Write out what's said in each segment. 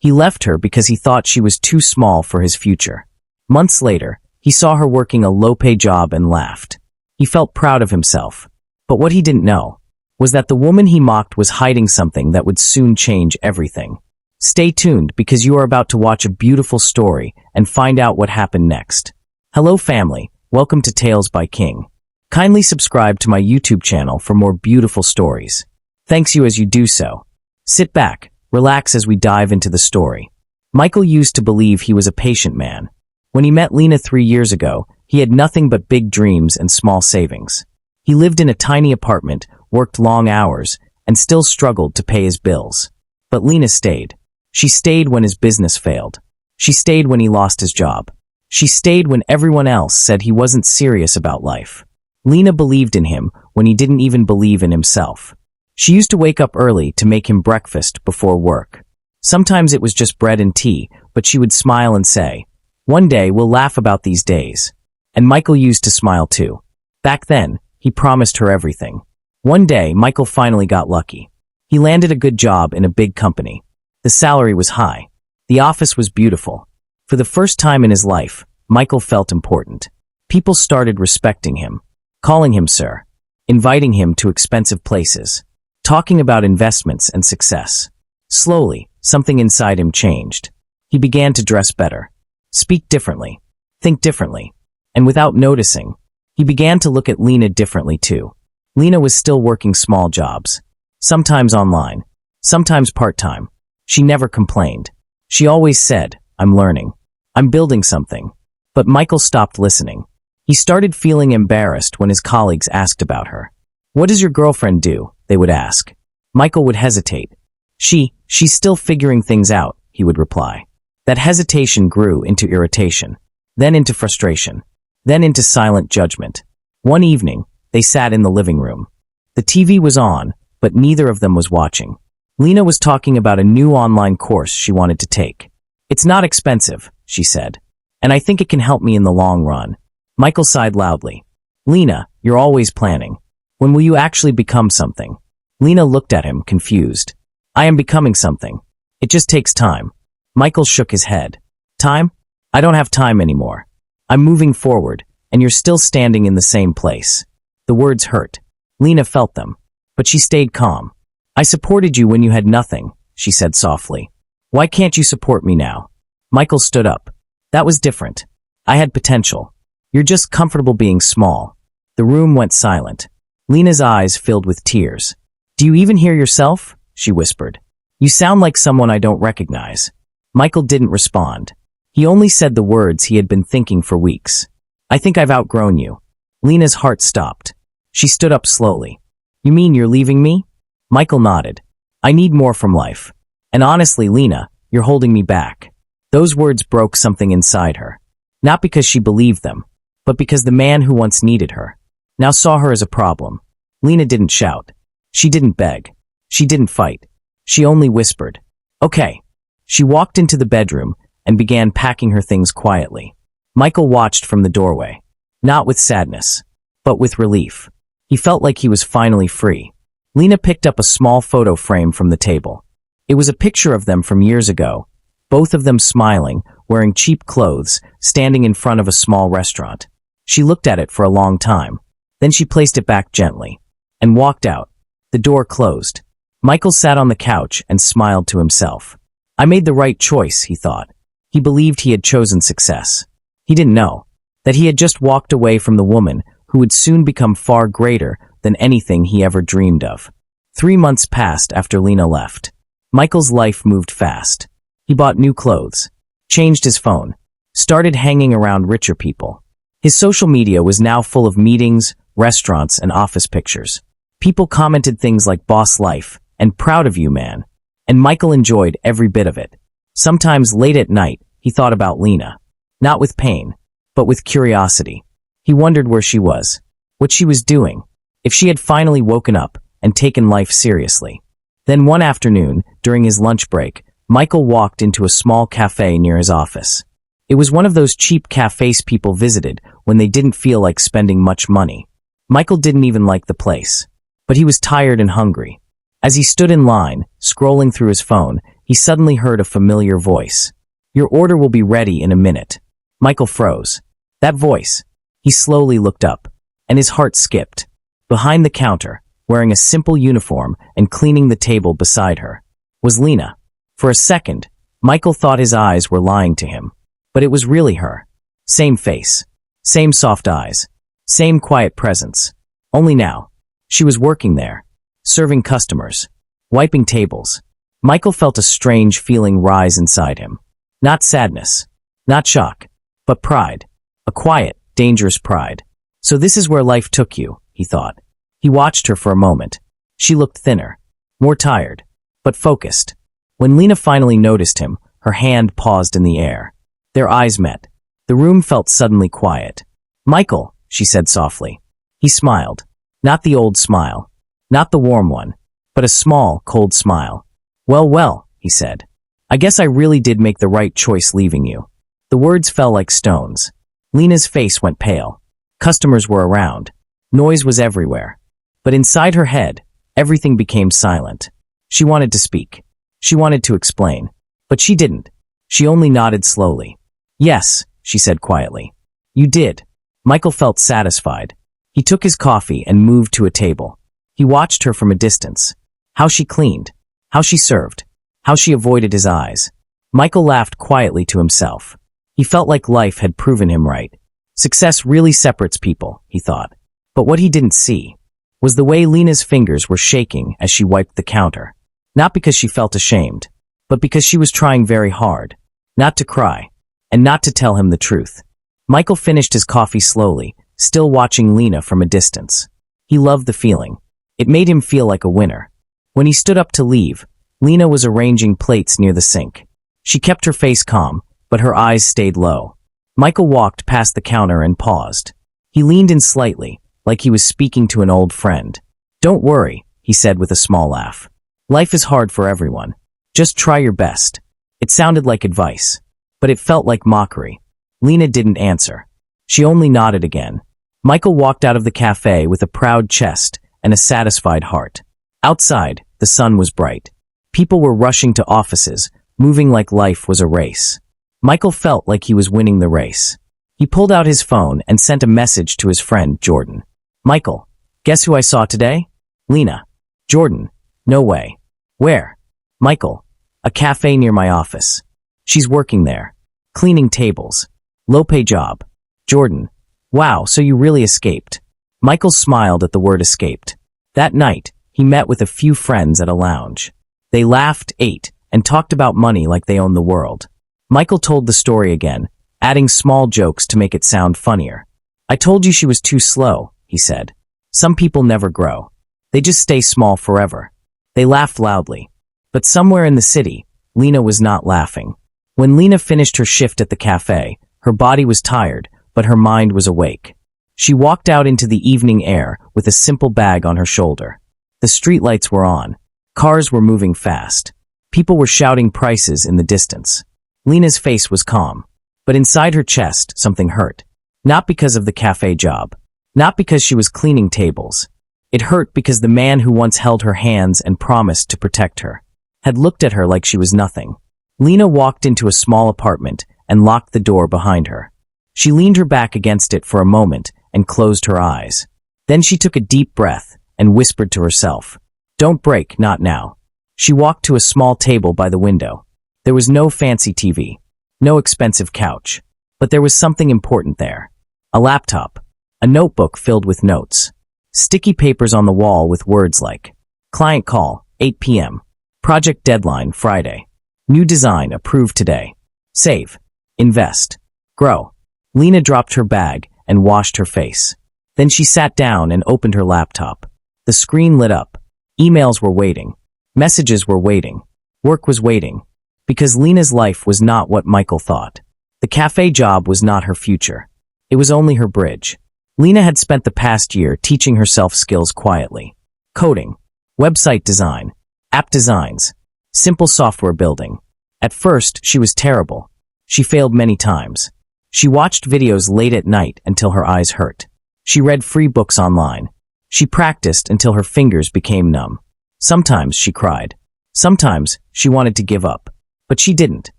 He left her because he thought she was too small for his future. Months later, he saw her working a low-pay job and laughed. He felt proud of himself. But what he didn't know was that the woman he mocked was hiding something that would soon change everything. Stay tuned because you are about to watch a beautiful story and find out what happened next. Hello family, welcome to Tales by King. Kindly subscribe to my YouTube channel for more beautiful stories. Thanks you as you do so. Sit back, relax as we dive into the story. Michael used to believe he was a patient man. When he met Lena 3 years ago, he had nothing but big dreams and small savings. He lived in a tiny apartment, worked long hours, and still struggled to pay his bills. But Lena stayed. She stayed when his business failed. She stayed when he lost his job. She stayed when everyone else said he wasn't serious about life. Lena believed in him when he didn't even believe in himself. She used to wake up early to make him breakfast before work. Sometimes it was just bread and tea, but she would smile and say, "One day we'll laugh about these days." And Michael used to smile too. Back then, he promised her everything. One day, Michael finally got lucky. He landed a good job in a big company. The salary was high. The office was beautiful. For the first time in his life, Michael felt important. People started respecting him, calling him sir, inviting him to expensive places, talking about investments and success. Slowly, something inside him changed. He began to dress better, speak differently, think differently, and without noticing, he began to look at Lena differently too. Lena was still working small jobs, sometimes online, sometimes part-time. She never complained. She always said, "I'm learning. I'm building something." But Michael stopped listening. He started feeling embarrassed when his colleagues asked about her. "What does your girlfriend do?" they would ask. Michael would hesitate. She's still figuring things out," he would reply. That hesitation grew into irritation, then into frustration, then into silent judgment. One evening, they sat in the living room. The TV was on, but neither of them was watching. Lena was talking about a new online course she wanted to take. "It's not expensive," she said, "and I think it can help me in the long run." Michael sighed loudly. "Lena, you're always planning. When will you actually become something?" Lena looked at him, confused. "I am becoming something. It just takes time." Michael shook his head. "Time? I don't have time anymore. I'm moving forward, and you're still standing in the same place." The words hurt. Lena felt them, but she stayed calm. "I supported you when you had nothing," she said softly. "Why can't you support me now?" Michael stood up. "That was different. I had potential. You're just comfortable being small." The room went silent. Lena's eyes filled with tears. "Do you even hear yourself?" she whispered. "You sound like someone I don't recognize." Michael didn't respond. He only said the words he had been thinking for weeks. "I think I've outgrown you." Lena's heart stopped. She stood up slowly. "You mean you're leaving me?" Michael nodded. "I need more from life. And honestly, Lena, you're holding me back." Those words broke something inside her. Not because she believed them, but because the man who once needed her now saw her as a problem. Lena didn't shout. She didn't beg. She didn't fight. She only whispered, "Okay." She walked into the bedroom and began packing her things quietly. Michael watched from the doorway, not with sadness, but with relief. He felt like he was finally free. Lena picked up a small photo frame from the table. It was a picture of them from years ago, both of them smiling, wearing cheap clothes, standing in front of a small restaurant. She looked at it for a long time. Then she placed it back gently and walked out. The door closed. Michael sat on the couch and smiled to himself. I made the right choice, he thought. He believed he had chosen success. He didn't know that he had just walked away from the woman who would soon become far greater than anything he ever dreamed of. 3 months passed after Lena left. Michael's life moved fast. He bought new clothes, changed his phone, started hanging around richer people. His social media was now full of meetings, restaurants, and office pictures. People commented things like "boss life" and "proud of you, man." And Michael enjoyed every bit of it. Sometimes late at night, he thought about Lena. Not with pain, but with curiosity. He wondered where she was, what she was doing, if she had finally woken up and taken life seriously. Then one afternoon, during his lunch break, Michael walked into a small cafe near his office. It was one of those cheap cafes people visited when they didn't feel like spending much money. Michael didn't even like the place, but he was tired and hungry. As he stood in line, scrolling through his phone, he suddenly heard a familiar voice. "Your order will be ready in a minute." Michael froze. That voice. He slowly looked up, and his heart skipped. Behind the counter, wearing a simple uniform and cleaning the table beside her, was Lena. For a second, Michael thought his eyes were lying to him. But it was really her. Same face. Same soft eyes. Same quiet presence. Only now, she was working there, serving customers, wiping tables. Michael felt a strange feeling rise inside him. Not sadness, not shock, but pride. A quiet, dangerous pride. So this is where life took you, he thought. He watched her for a moment. She looked thinner, more tired, but focused. When Lena finally noticed him, her hand paused in the air. Their eyes met. The room felt suddenly quiet. "Michael," she said softly. He smiled. Not the old smile. Not the warm one. But a small, cold smile. Well, he said. "I guess I really did make the right choice leaving you." The words fell like stones. Lena's face went pale. Customers were around. Noise was everywhere. But inside her head, everything became silent. She wanted to speak. She wanted to explain. But she didn't. She only nodded slowly. "Yes," she said quietly. "You did." Michael felt satisfied. He took his coffee and moved to a table. He watched her from a distance. How she cleaned. How she served. How she avoided his eyes. Michael laughed quietly to himself. He felt like life had proven him right. Success really separates people, he thought. But what he didn't see was the way Lena's fingers were shaking as she wiped the counter. Not because she felt ashamed, but because she was trying very hard. Not to cry, and not to tell him the truth. Michael finished his coffee slowly, still watching Lena from a distance. He loved the feeling. It made him feel like a winner. When he stood up to leave, Lena was arranging plates near the sink. She kept her face calm, but her eyes stayed low. Michael walked past the counter and paused. He leaned in slightly, like he was speaking to an old friend. "Don't worry," he said with a small laugh. "Life is hard for everyone. Just try your best." It sounded like advice, but it felt like mockery. Lena didn't answer. She only nodded again. Michael walked out of the cafe with a proud chest and a satisfied heart. Outside, the sun was bright. People were rushing to offices, moving like life was a race. Michael felt like he was winning the race. He pulled out his phone and sent a message to his friend, Jordan. "Michael, guess who I saw today?" "Lena." "Jordan, no way." "Where?" "Michael, a cafe near my office. She's working there. Cleaning tables. Low-pay job." "Jordan, wow, so you really escaped." Michael smiled at the word escaped. That night, he met with a few friends at a lounge. They laughed, ate, and talked about money like they owned the world. Michael told the story again, adding small jokes to make it sound funnier. "I told you she was too slow," he said. "Some people never grow. They just stay small forever." They laughed loudly. But somewhere in the city, Lena was not laughing. When Lena finished her shift at the cafe, her body was tired, but her mind was awake. She walked out into the evening air with a simple bag on her shoulder. The streetlights were on. Cars were moving fast. People were shouting prices in the distance. Lena's face was calm, but inside her chest, something hurt. Not because of the cafe job. Not because she was cleaning tables. It hurt because the man who once held her hands and promised to protect her had looked at her like she was nothing. Lena walked into a small apartment and locked the door behind her. She leaned her back against it for a moment and closed her eyes. Then she took a deep breath and whispered to herself, "Don't break, not now." She walked to a small table by the window. There was no fancy TV, no expensive couch, but there was something important there. A laptop, a notebook filled with notes, sticky papers on the wall with words like, "Client call, 8 p.m., project deadline, Friday, new design approved today, save, invest, grow." Lena dropped her bag and washed her face. Then she sat down and opened her laptop. The screen lit up. Emails were waiting. Messages were waiting. Work was waiting. Because Lena's life was not what Michael thought. The cafe job was not her future. It was only her bridge. Lena had spent the past year teaching herself skills quietly. Coding, website design, app designs, simple software building. At first, she was terrible. She failed many times. She watched videos late at night until her eyes hurt. She read free books online. She practiced until her fingers became numb. Sometimes she cried. Sometimes she wanted to give up, but she didn't,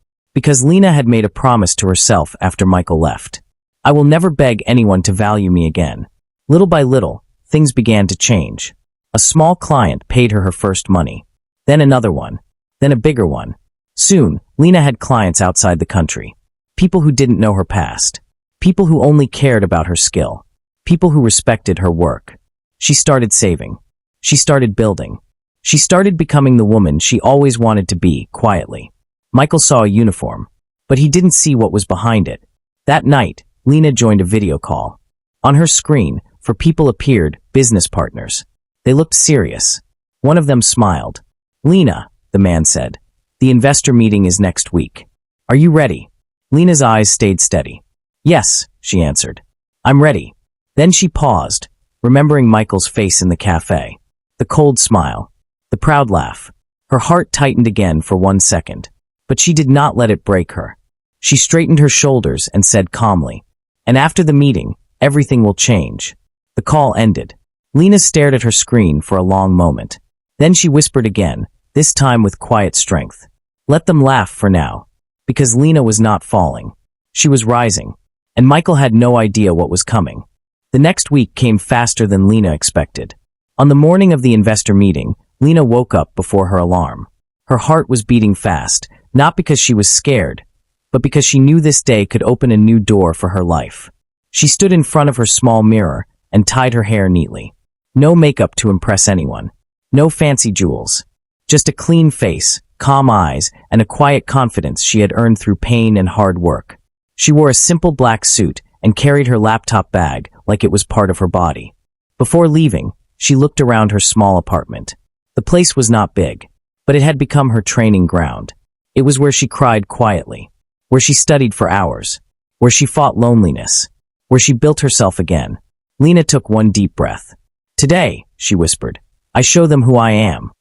because Lena had made a promise to herself after Michael left. I will never beg anyone to value me again. Little by little, things began to change. A small client paid her first money, then another one, then a bigger one. Soon, Lena had clients outside the country. People who didn't know her past. People who only cared about her skill. People who respected her work. She started saving. She started building. She started becoming the woman she always wanted to be, quietly. Michael saw a uniform, but he didn't see what was behind it. That night, Lena joined a video call. On her screen, for people appeared business partners. They looked serious. One of them smiled. "Lena," the man said, "the investor meeting is next week. Are you ready?" Lena's eyes stayed steady. "Yes," she answered. "I'm ready." Then she paused, remembering Michael's face in the cafe. The cold smile. The proud laugh. Her heart tightened again for 1 second, but she did not let it break her. She straightened her shoulders and said calmly, "And after the meeting, everything will change." The call ended. Lena stared at her screen for a long moment. Then she whispered again, this time with quiet strength. Let them laugh for now. Because Lena was not falling. She was rising. And Michael had no idea what was coming. The next week came faster than Lena expected. On the morning of the investor meeting, Lena woke up before her alarm. Her heart was beating fast, not because she was scared, but because she knew this day could open a new door for her life. She stood in front of her small mirror and tied her hair neatly. No makeup to impress anyone. No fancy jewels. Just a clean face, calm eyes, and a quiet confidence she had earned through pain and hard work. She wore a simple black suit and carried her laptop bag like it was part of her body. Before leaving, she looked around her small apartment. The place was not big, but it had become her training ground. It was where she cried quietly, where she studied for hours, where she fought loneliness, where she built herself again. Lena took one deep breath. "Today," she whispered, "I show them who I am."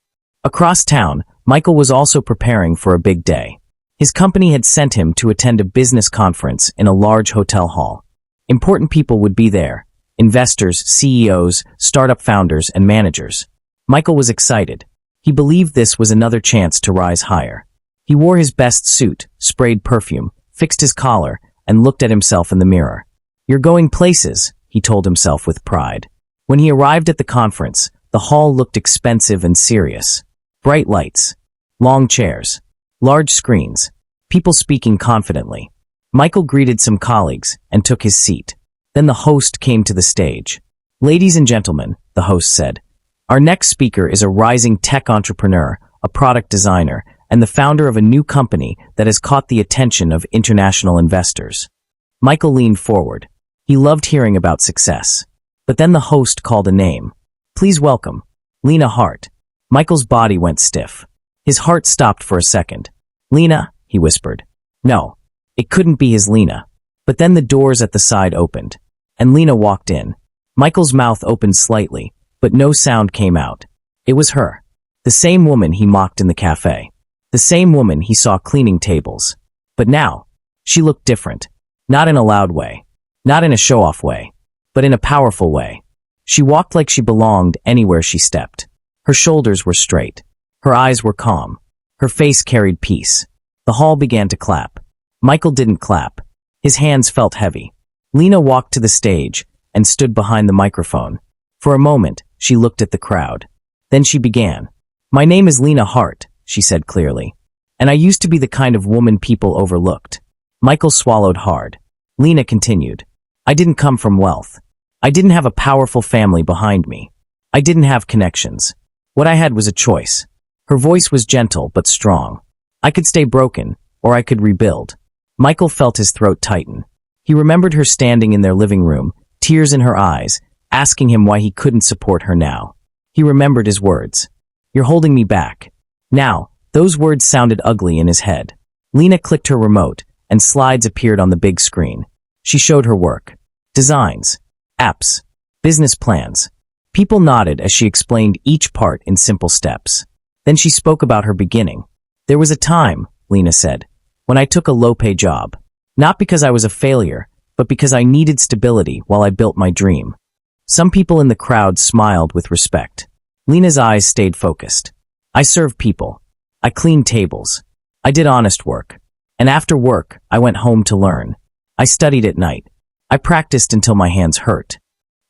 Across town, Michael was also preparing for a big day. His company had sent him to attend a business conference in a large hotel hall. Important people would be there. Investors, CEOs, startup founders, and managers. Michael was excited. He believed this was another chance to rise higher. He wore his best suit, sprayed perfume, fixed his collar, and looked at himself in the mirror. "You're going places," he told himself with pride. When he arrived at the conference, the hall looked expensive and serious. Bright lights, long chairs, large screens, people speaking confidently. Michael greeted some colleagues and took his seat. Then the host came to the stage. "Ladies and gentlemen," the host said, "our next speaker is a rising tech entrepreneur, a product designer, and the founder of a new company that has caught the attention of international investors." Michael leaned forward. He loved hearing about success. But then the host called a name. "Please welcome, Lena Hart." Michael's body went stiff. His heart stopped for a second. "Lena," he whispered. No, it couldn't be his Lena. But then the doors at the side opened, and Lena walked in. Michael's mouth opened slightly, but no sound came out. It was her. The same woman he mocked in the cafe. The same woman he saw cleaning tables. But now, she looked different. Not in a loud way. Not in a show-off way. But in a powerful way. She walked like she belonged anywhere she stepped. Her shoulders were straight. Her eyes were calm. Her face carried peace. The hall began to clap. Michael didn't clap. His hands felt heavy. Lena walked to the stage and stood behind the microphone. For a moment, she looked at the crowd. Then she began. "My name is Lena Hart," she said clearly. "And I used to be the kind of woman people overlooked." Michael swallowed hard. Lena continued. "I didn't come from wealth. I didn't have a powerful family behind me. I didn't have connections. What I had was a choice." Her voice was gentle but strong. "I could stay broken, or I could rebuild." Michael felt his throat tighten. He remembered her standing in their living room, tears in her eyes, asking him why he couldn't support her now. He remembered his words. "You're holding me back." Now, those words sounded ugly in his head. Lena clicked her remote, and slides appeared on the big screen. She showed her work. Designs. Apps. Business plans. People nodded as she explained each part in simple steps. Then she spoke about her beginning. "There was a time," Lena said, "when I took a low-pay job. Not because I was a failure, but because I needed stability while I built my dream." Some people in the crowd smiled with respect. Lena's eyes stayed focused. "I serve people. I cleaned tables. I did honest work. And after work, I went home to learn. I studied at night. I practiced until my hands hurt.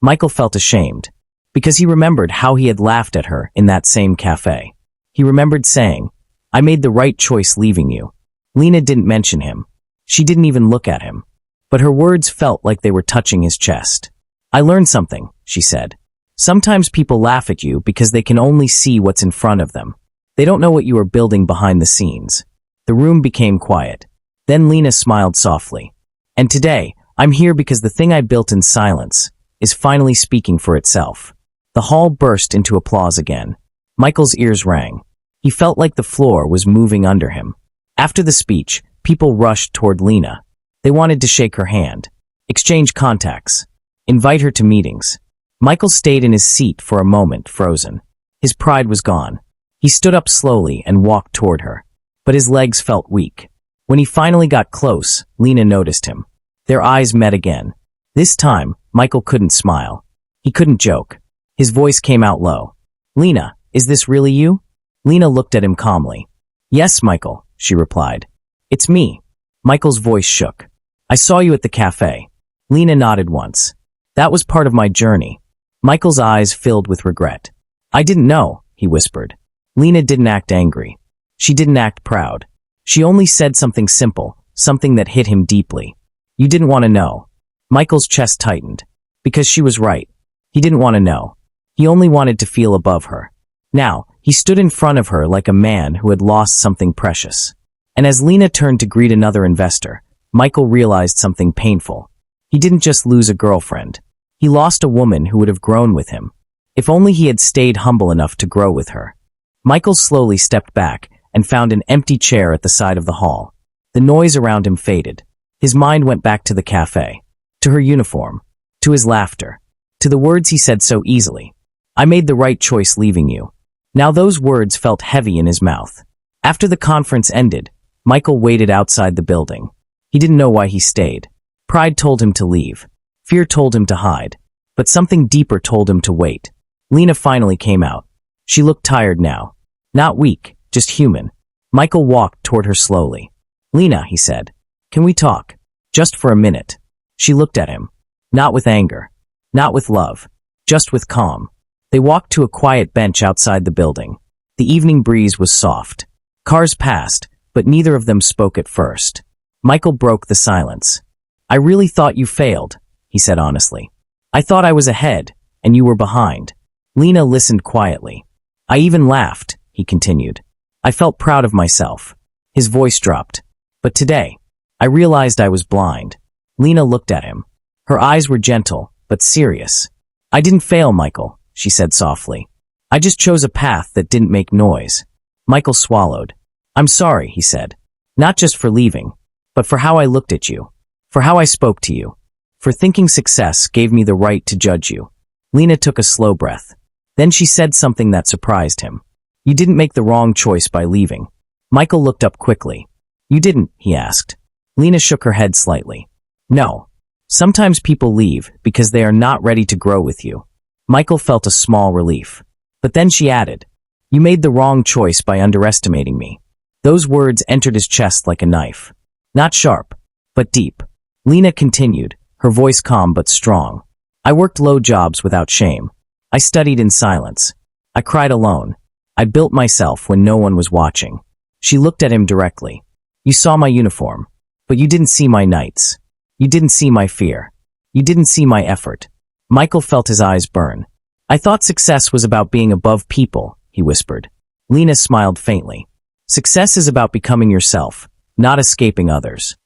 Michael felt ashamed, because he remembered how he had laughed at her in that same cafe. He remembered saying, "I made the right choice leaving you." Lena didn't mention him. She didn't even look at him. But her words felt like they were touching his chest. "I learned something," she said. "Sometimes people laugh at you because they can only see what's in front of them. They don't know what you are building behind the scenes." The room became quiet. Then Lena smiled softly. "And today, I'm here because the thing I built in silence is finally speaking for itself." The hall burst into applause again. Michael's ears rang. He felt like the floor was moving under him. After the speech, people rushed toward Lena. They wanted to shake her hand, exchange contacts, invite her to meetings. Michael stayed in his seat for a moment, frozen. His pride was gone. He stood up slowly and walked toward her, but his legs felt weak. When he finally got close, Lena noticed him. Their eyes met again. This time, Michael couldn't smile. He couldn't joke. His voice came out low. "Lena, is this really you?" Lena looked at him calmly. "Yes, Michael," she replied. "It's me." Michael's voice shook. "I saw you at the cafe." Lena nodded once. "That was part of my journey." Michael's eyes filled with regret. "I didn't know," he whispered. Lena didn't act angry. She didn't act proud. She only said something simple, something that hit him deeply. "You didn't want to know." Michael's chest tightened. Because she was right. He didn't want to know. He only wanted to feel above her. Now, he stood in front of her like a man who had lost something precious. And as Lena turned to greet another investor, Michael realized something painful. He didn't just lose a girlfriend. He lost a woman who would have grown with him. If only he had stayed humble enough to grow with her. Michael slowly stepped back and found an empty chair at the side of the hall. The noise around him faded. His mind went back to the cafe, to her uniform, to his laughter, to the words he said so easily. "I made the right choice leaving you." Now those words felt heavy in his mouth. After the conference ended, Michael waited outside the building. He didn't know why he stayed. Pride told him to leave. Fear told him to hide. But something deeper told him to wait. Lena finally came out. She looked tired now. Not weak, just human. Michael walked toward her slowly. "Lena," he said, "can we talk? Just for a minute." She looked at him. Not with anger. Not with love. Just with calm. They walked to a quiet bench outside the building. The evening breeze was soft. Cars passed, but neither of them spoke at first. Michael broke the silence. "I really thought you failed," he said honestly. "I thought I was ahead, and you were behind." Lena listened quietly. "I even laughed," he continued. "I felt proud of myself." His voice dropped. "But today, I realized I was blind." Lena looked at him. Her eyes were gentle, but serious. "I didn't fail, Michael," she said softly. "I just chose a path that didn't make noise." Michael swallowed. "I'm sorry," he said. "Not just for leaving, but for how I looked at you. For how I spoke to you. For thinking success gave me the right to judge you." Lena took a slow breath. Then she said something that surprised him. "You didn't make the wrong choice by leaving." Michael looked up quickly. "You didn't?" he asked. Lena shook her head slightly. "No. Sometimes people leave because they are not ready to grow with you." Michael felt a small relief. But then she added, "You made the wrong choice by underestimating me." Those words entered his chest like a knife. Not sharp, but deep. Lena continued, her voice calm but strong. "I worked low jobs without shame. I studied in silence. I cried alone. I built myself when no one was watching." She looked at him directly. "You saw my uniform, but you didn't see my nights. You didn't see my fear. You didn't see my effort." Michael felt his eyes burn. "I thought success was about being above people," he whispered. Lena smiled faintly. "Success is about becoming yourself, not escaping others."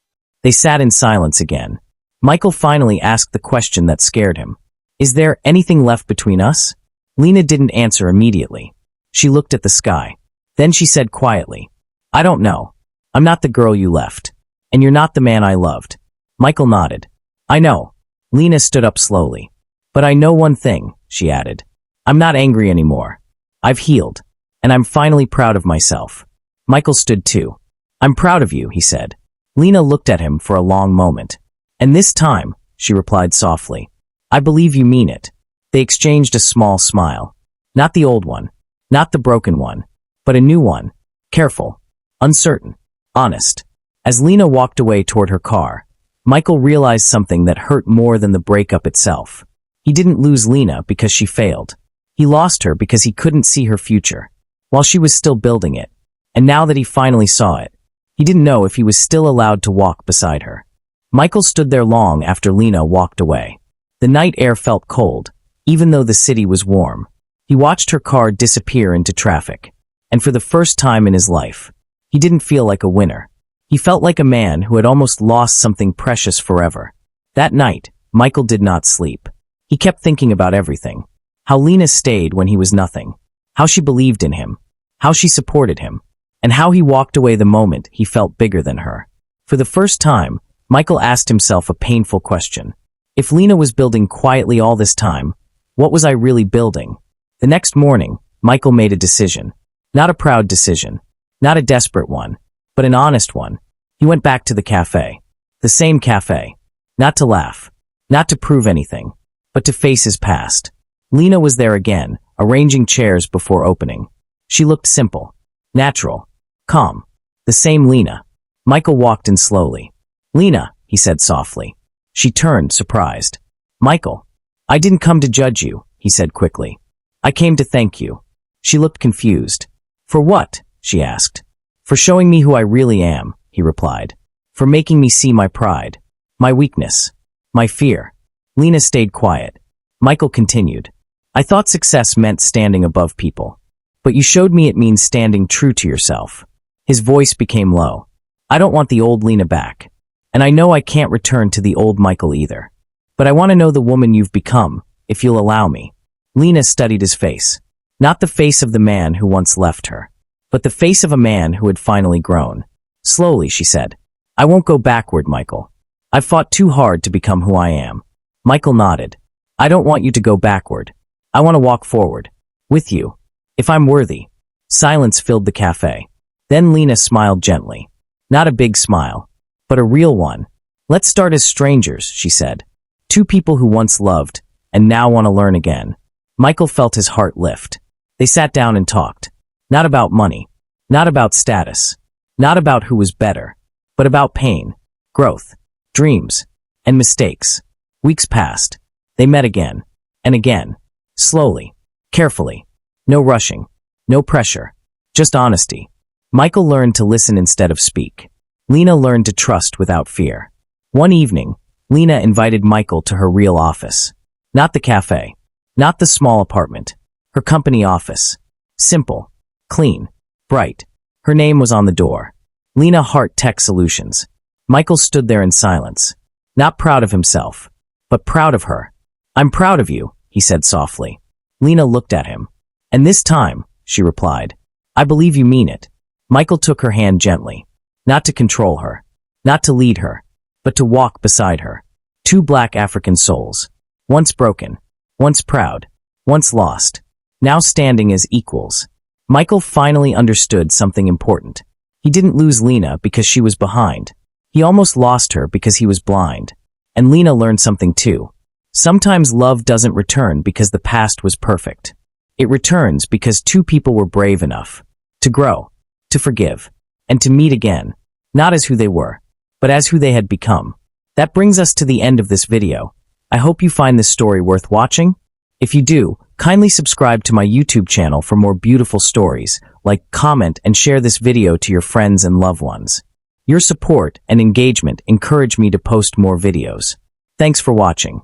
They sat in silence again. Michael finally asked the question that scared him. "Is there anything left between us?" Lena didn't answer immediately. She looked at the sky. Then she said quietly, "I don't know. I'm not the girl you left. And you're not the man I loved." Michael nodded. "I know." Lena stood up slowly. "But I know one thing," she added. "I'm not angry anymore. I've healed. And I'm finally proud of myself." Michael stood too. "I'm proud of you," he said. Lena looked at him for a long moment. "And this time," she replied softly, "I believe you mean it." They exchanged a small smile. Not the old one. Not the broken one. But a new one. Careful. Uncertain. Honest. As Lena walked away toward her car, Michael realized something that hurt more than the breakup itself. He didn't lose Lena because she failed. He lost her because he couldn't see her future, while she was still building it. And now that he finally saw it, he didn't know if he was still allowed to walk beside her. Michael stood there long after Lena walked away. The night air felt cold, even though the city was warm. He watched her car disappear into traffic. And for the first time in his life, he didn't feel like a winner. He felt like a man who had almost lost something precious forever. That night, Michael did not sleep. He kept thinking about everything. How Lena stayed when he was nothing. How she believed in him. How she supported him. And how he walked away the moment he felt bigger than her. For the first time, Michael asked himself a painful question. If Lena was building quietly all this time, what was I really building? The next morning, Michael made a decision. Not a proud decision. Not a desperate one. But an honest one. He went back to the cafe. The same cafe. Not to laugh. Not to prove anything. But to face his past. Lena was there again, arranging chairs before opening. She looked simple. Natural. Calm. The same Lena. Michael walked in slowly. "Lena," he said softly. She turned, surprised. "Michael." "I didn't come to judge you," he said quickly. "I came to thank you." She looked confused. "For what?" she asked. "For showing me who I really am," he replied. "For making me see my pride, my weakness, my fear." Lena stayed quiet. Michael continued. "I thought success meant standing above people. But you showed me it means standing true to yourself." His voice became low. "I don't want the old Lena back. And I know I can't return to the old Michael either. But I want to know the woman you've become, if you'll allow me." Lena studied his face. Not the face of the man who once left her, but the face of a man who had finally grown. Slowly, she said, "I won't go backward, Michael. I've fought too hard to become who I am." Michael nodded. "I don't want you to go backward. I want to walk forward. With you. If I'm worthy." Silence filled the cafe. Then Lena smiled gently. Not a big smile, but a real one. "Let's start as strangers," she said. "Two people who once loved, and now want to learn again." Michael felt his heart lift. They sat down and talked. Not about money. Not about status. Not about who was better. But about pain, growth, dreams, and mistakes. Weeks passed. They met again. And again. Slowly. Carefully. No rushing. No pressure. Just honesty. Michael learned to listen instead of speak. Lena learned to trust without fear. One evening, Lena invited Michael to her real office. Not the cafe. Not the small apartment. Her company office. Simple. Clean. Bright. Her name was on the door. Lena Hart Tech Solutions. Michael stood there in silence. Not proud of himself, but proud of her. "I'm proud of you," he said softly. Lena looked at him. "And this time," she replied, "I believe you mean it." Michael took her hand gently. Not to control her. Not to lead her. But to walk beside her. Two black African souls. Once broken. Once proud. Once lost. Now standing as equals. Michael finally understood something important. He didn't lose Lena because she was behind. He almost lost her because he was blind. And Lena learned something too. Sometimes love doesn't return because the past was perfect. It returns because two people were brave enough to grow, to forgive, and to meet again, not as who they were, but as who they had become. That brings us to the end of this video. I hope you find this story worth watching. If you do, kindly subscribe to my YouTube channel for more beautiful stories, like, comment, and share this video to your friends and loved ones. Your support and engagement encourage me to post more videos. Thanks for watching.